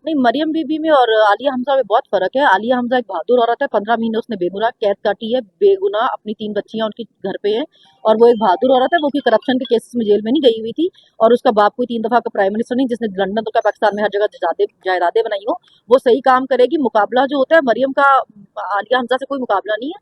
नहीं, मरियम बीबी में और आलिया हमजा में बहुत फ़र्क है। आलिया हमजा एक बहादुर औरत है, 15 महीने उसने बेगुनाह कैद काटी है, बेगुनाह अपनी 3 बच्चियाँ उनकी घर पे हैं और वो एक बहादुर औरत है, वो कि करप्शन के केसेस में जेल में नहीं गई हुई थी और उसका बाप कोई 3 दफ़ा का प्राइम मिनिस्टर नहीं जिसने लंदन तो क्या पाकिस्तान में हर जगह जायदादें बनाई हो। वो सही काम करेगी, मुकाबला जो होता है मरियम का आलिया हमजा से कोई मुकाबला नहीं है।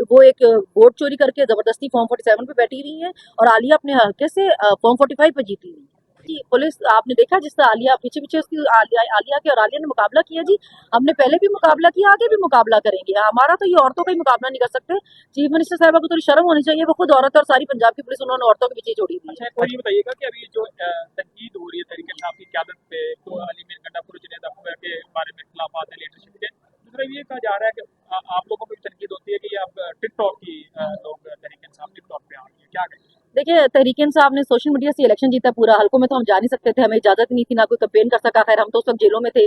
वो एक वोट चोरी करके ज़बरदस्ती फॉर्म 47 पे बैठी हुई हैं और आलिया अपने हल्के से फॉर्म 45 पे जीती हुई है। जी, पुलिस आपने देखा जिस तरह आलिया पीछे-पीछे उसकी आलिया के और आलिया ने मुकाबला किया जी। हमने पहले भी मुकाबला किया, आगे भी मुकाबला करेंगे। हमारा तो ये औरतों का ही मुकाबला नहीं कर सकते। चीफ मिनिस्टर साहिबा को थोड़ी शर्म होनी चाहिए, वो खुद औरत है और सारी पंजाब की पुलिस उन्होंने औरतों के पीछे ही छोड़ी हुई है। अच्छा, एक और ये बताइएगा कि अभी जो तनकीद हो रही है तहरीक इंसाफ की क़यादत पे, तो अली मीर गंडापुर जुनैद अख्तर के बारे में इख्तिलाफ़ात है लीडरशिप के। दूसरा ये कहा जा रहा है कि आप लोगों को भी तनकीद होती है कि आप टिकटॉक की लोग तहरीक इंसाफ टिकटॉक पे आ रही है, क्या कहेंगे? देखिए, तहरीक इंसाफ ने सोशल मीडिया से इलेक्शन जीता, पूरा हल्कों में तो हम जा नहीं सकते थे, हमें इजाज़त नहीं थी, ना कोई कैंपेन कर सका। खैर हम तो उस वक़्त जेलों में थे।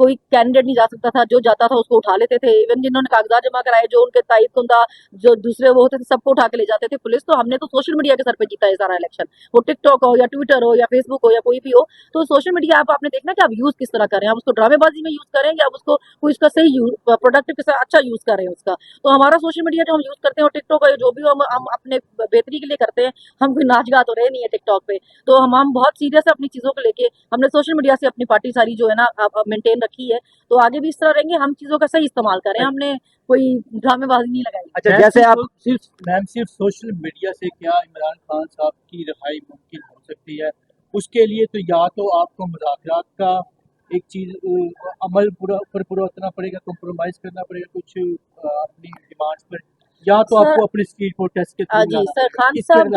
कोई कैंडिडेट नहीं जा सकता था, जो जाता था उसको उठा लेते थे। इवन जिन्होंने कागज़ात जमा कराए, जो उनके ताईद कुंदा, जो दूसरे वो होते थे, सबको उठा के ले जाते थे पुलिस। तो हमने तो सोशल मीडिया के सर पे जीता है सारा इलेक्शन। वो टिकटॉक हो या ट्विटर हो या फेसबुक हो या कोई भी हो, तो सोशल मीडिया आप आपने देखना कि आप यूज़ किस तरह कर रहे हैं। आप उसको ड्रामेबाज़ी में यूज़ करें या आप उसको कोई उसका सही प्रोडक्टिव के साथ अच्छा यूज़ कर रहे हैं उसका। तो हमारा सोशल मीडिया जो हम यूज़ करते हैं और टिकटॉक या जो भी हो हम अपने बेहतरी के लिए करते हैं। हम कोई नाच गा तो रहे नहीं है टिकटॉक पे। तो हम बहुत सीरियस है अपनी चीज़ों को लेके। हमने सोशल मीडिया से अपनी पार्टी सारी जो है ना मेंटेन रखी है। तो आगे भी इस तरह रहेंगे, हम चीज़ों का सही इस्तेमाल करें। हमने कोई ड्रामेबाज़ी नहीं लगाई। अच्छा, जैसे आप सिर्फ सोशल मीडिया से क्या इमरान खान साहब की रिहाई मुमकिन हो सकती है? उसके लिए तो या तो आपको मुज़ाकरात का एक चीज़ अमल पूरा उतना पड़ेगा, कॉम्प्रोमाइज़ करना पड़ेगा कुछ अपनी डिमांड्स पर, या तो आपको अपने स्ट्रीट प्रोटेस्ट के थ्रू जी सर, खान साहब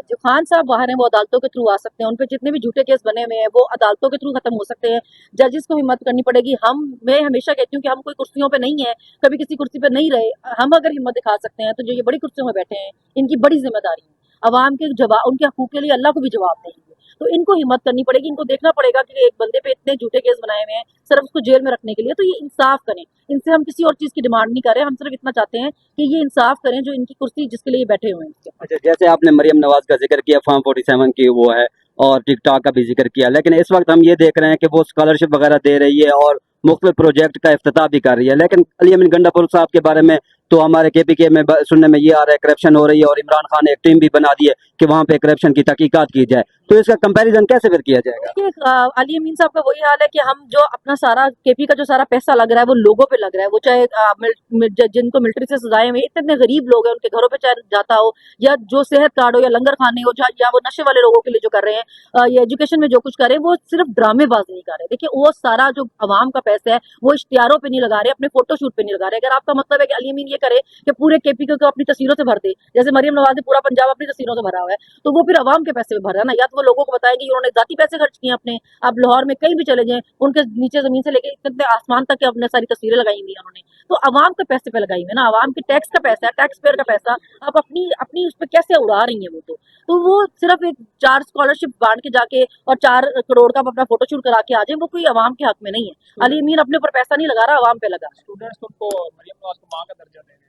जो खान साहब बाहर हैं वो अदालतों के थ्रू आ सकते हैं। उन पे जितने भी झूठे केस बने हुए हैं वो अदालतों के थ्रू खत्म हो सकते हैं। जजेस को हिम्मत करनी पड़ेगी। मैं हमेशा कहती हूँ कि हम कोई कुर्सियों पे नहीं है, कभी किसी कुर्सी पे नहीं रहे। हम अगर हिम्मत दिखा सकते हैं तो जो ये बड़ी कुर्सियों में बैठे हैं इनकी बड़ी जिम्मेदारी है। अवाम के जवाब, उनके हकूक के लिए अल्लाह को भी जवाब देंगे। तो इनको हिम्मत करनी पड़ेगी। इनको देखना पड़ेगा कि एक बंदे पे इतने झूठे केस बनाए हुए हैं सिर्फ उसको जेल में रखने के लिए। तो ये इंसाफ करें। इनसे हम किसी और चीज की डिमांड नहीं कर रहे, हम सिर्फ इतना चाहते हैं कि ये इंसाफ करें जो इनकी कुर्सी जिसके लिए बैठे हुए हैं। अच्छा, जैसे आपने मरियम नवाज का जिक्र किया, फॉर्म 47 की वो है, और टिकटॉक का भी जिक्र किया, लेकिन इस वक्त हम ये देख रहे हैं कि वो स्कॉलरशिप वगैरह दे रही है और मुख्तलिफ प्रोजेक्ट का इफ्तिताह भी कर रही है। लेकिन अली अमीन गंडापुर साहब के बारे में तो हमारे केपीके में सुनने में ये आ रहा है करप्शन हो रही है और इमरान खान ने एक टीम भी बना दी है कि वहाँ पे करप्शन की तहकीकात की जाए। तो इसका कंपैरिजन कैसे फिर किया जाएगा? अली अमीन साहब का वही हाल है कि हम जो अपना सारा केपी का जो सारा पैसा लग रहा है वो लोगों पे लग रहा है। वो चाहे जिनको मिलिट्री से सजाए हुए इतने गरीब लोग हैं उनके घरों पे चाहे जाता हो, या जो सेहत कार्ड हो या लंगर खाने हो, या वो नशे वाले लोगों के लिए जो कर रहे हैं या एजुकेशन में जो कुछ कर रहे हैं, वो सिर्फ ड्रामेबाजी नहीं कर रहे। देखिए वो सारा जो अवाम का पैसा है वो इश्तिहारों पे नहीं लगा रहे, अपने फोटोशूट पे नहीं लगा रहे। अगर आपका मतलब है कि अली अमीन ये करे कि पूरे केपी को अपनी तस्वीरों से भर दे, जैसे मरियम नवाज ने पूरा पंजाब अपनी तस्वीरों से भरा हुआ है, तो वो फिर अवाम के पैसे में भर रहा है ना। या तो वो लोगों को बताएंगे उन्होंने जाती पैसे खर्च किए अपने। आप लाहौर में कहीं भी चले जाएं, उनके नीचे जमीन से लेके इतने आसमान तक के अपने सारी तस्वीरें लगाई हुई उन्होंने। तो अवाम के पैसे पे लगाई हुई है ना, अवाम के टैक्स का पैसा है, टैक्स पेयर का पैसा। आप अपनी अपनी उस पर कैसे उड़ा रही है वो? तो वो सिर्फ एक 4 स्कॉलरशिप बांट के जाके और 4 करोड़ का अपना फोटोशूट करा के आ जाए, वो कोई अवाम के हक में नहीं है। अली अमीन अपने ऊपर पैसा नहीं लगा रहा, अवाम पे लगा। स्टूडेंट्स उनको मरियम नवाज को माँ का दर्जा दे रहे हैं।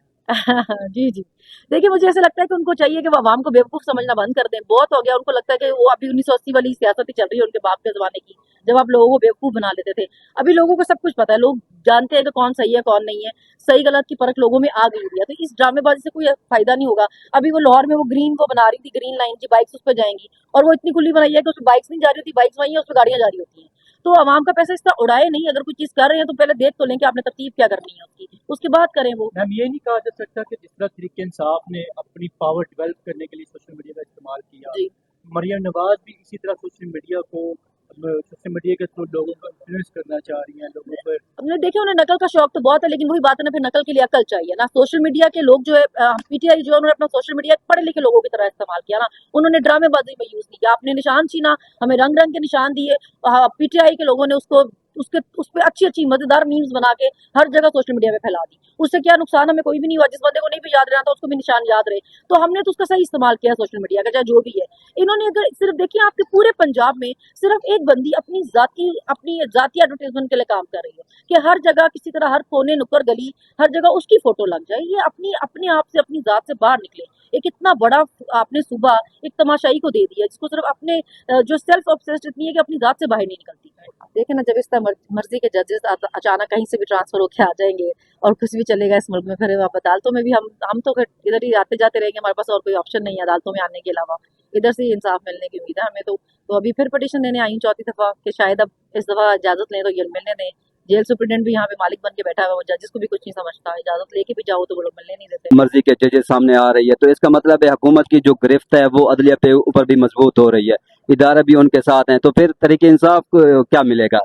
जी, जी। देखिए मुझे ऐसा लगता है कि उनको चाहिए कि वो अवाम को बेवकूफ़ समझना बंद कर दें। बहुत हो गया, उनको लगता है कि वो अभी 1980 वाली सियासत ही चल रही है उनके बाप के ज़माने की, जब आप लोगों को बेवकूफ़ बना लेते थे। अभी लोगों को सब कुछ पता है, लोग जानते हैं कि कौन सही है, कौन नहीं है। सही-गलत की परख लोगों में आ गई हुई है, तो इस ड्रामेबाज़ी से कोई फ़ायदा नहीं होगा। अभी वो लाहौर में वो ग्रीन वो बना रही थी, ग्रीन लाइन की बाइक्स उस पे जाएँगी और वो इतनी खुली बनाई है कि उसमें बाइक्स नहीं जा रही होती, बाइक्स वहीं है, उसमें गाड़ियाँ जा रही होती हैं। तो अवाम का पैसा इस तरह उड़ाए नहीं। अगर कोई चीज़ कर रहे हैं तो पहले देख तो लें कि आपने तरतीब क्या करनी है उसके बाद करें वो। मैम, ये नहीं कहा जा सकता कि जिस तरह तहरीक इंसाफ ने अपनी पावर डेवलप करने के लिए सोशल मीडिया का इस्तेमाल किया, मरियम नवाज भी इसी तरह सोशल मीडिया के थ्रू लोगों को इन्फ्लुएंस करना चाह रही हैं लोगों पर। हमने देखिए उन्हें नकल का शौक तो बहुत है, लेकिन वही बात है ना, फिर नकल के लिए अकल चाहिए ना। सोशल मीडिया के लोग जो है पीटीआई जो है उन्होंने अपना सोशल मीडिया पढ़े लिखे लोगों की तरह इस्तेमाल किया ना। उन्होंने ड्रामेबाजी में यूज नहीं किया, आपने निशान छीना, हमें रंग रंग के निशान दिए। पीटीआई के लोगों ने उसको उस पर अच्छी अच्छी मजेदार मीम्स बना के हर जगह सोशल मीडिया पे फैला दी। उससे क्या नुकसान हमें कोई भी नहीं हुआ। जिस बंदे को नहीं भी याद रहना था उसको भी निशान याद रहे। तो हमने तो उसका सही इस्तेमाल किया सोशल मीडिया का, चाहे जो भी है। इन्होंने अगर सिर्फ देखिए आपके पूरे पंजाब में सिर्फ एक बंदी अपनी जाती एडवर्टाइजमेंट के लिए काम कर रही है कि हर जगह किसी तरह हर कोने नुक्कड़ गली हर जगह उसकी फोटो लग जाए। ये अपने आप से अपनी जात से बाहर निकले। एक इतना बड़ा आपने सुबह एक तमाशाई को दे दिया जिसको सिर्फ अपने जो सेल्फ ऑब्सेस्ड इतनी है कि अपनी जात से बाहर नहीं निकलती। देखे ना, जब इस तरह मर्जी के जजेस अचानक कहीं से भी ट्रांसफर होके आ जाएंगे और कुछ भी चलेगा इस मुल्क में, फिर आप अदालतों में भी हम तो फिर इधर ही आते जाते रहेंगे, हमारे पास और कोई ऑप्शन नहीं है अदालतों में आने के अलावा। इधर से ही इंसाफ मिलने की उम्मीद है हमें तो अभी फिर पिटीशन देने आई हूँ चौथी दफा कि शायद अब इस दफा इजाजत लें तो ये मिलने दें। जेल सुप्रिटेंडेंट भी यहाँ पे मालिक बन के बैठा हुआ है, वो जजेस को भी कुछ नहीं समझता, इजाजत लेके भी जाओ तो वो लोग मिलने नहीं देते। मर्जी के जजेस सामने आ रही है, तो इसका मतलब है हुकूमत की जो गिरफ्त है वो अदलिया पे ऊपर भी मजबूत हो रही है, इदारा भी उनके साथ हैं, तो फिर तरीके इंसाफ को क्या मिलेगा?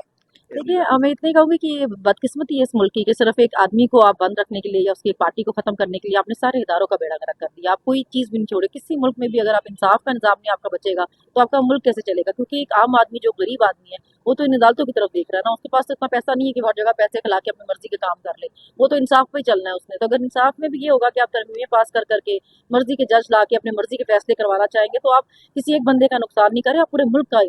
देखिए, मैं इतना ही कहूँगी कि ये बदकिस्मती है इस मुल्क की कि सिर्फ एक आदमी को आप बंद रखने के लिए या उसकी एक पार्टी को खत्म करने के लिए आपने सारे इदारों का बेड़ा गर्क कर दिया। आप कोई चीज़ भी नहीं छोड़े। किसी मुल्क में भी अगर आप इंसाफ का निज़ाम नहीं आपका बचेगा तो आपका मुल्क कैसे चलेगा? क्योंकि एक आम आदमी जो गरीब आदमी है वो तो इन अदालतों की तरफ देख रहा है ना, उसके पास तो इतना पैसा नहीं है कि हर जगह पैसे खिला के अपनी मर्जी के काम कर ले। वो तो इंसाफ पे ही चलना है उसने। तो अगर इंसाफ में भी ये होगा कि आप तरमीमें पास कर करके मर्जी के जज ला के अपनी मर्जी के फैसले करवाना चाहेंगे तो आप किसी एक बंदे का नुकसान नहीं करें, आप पूरे मुल्क का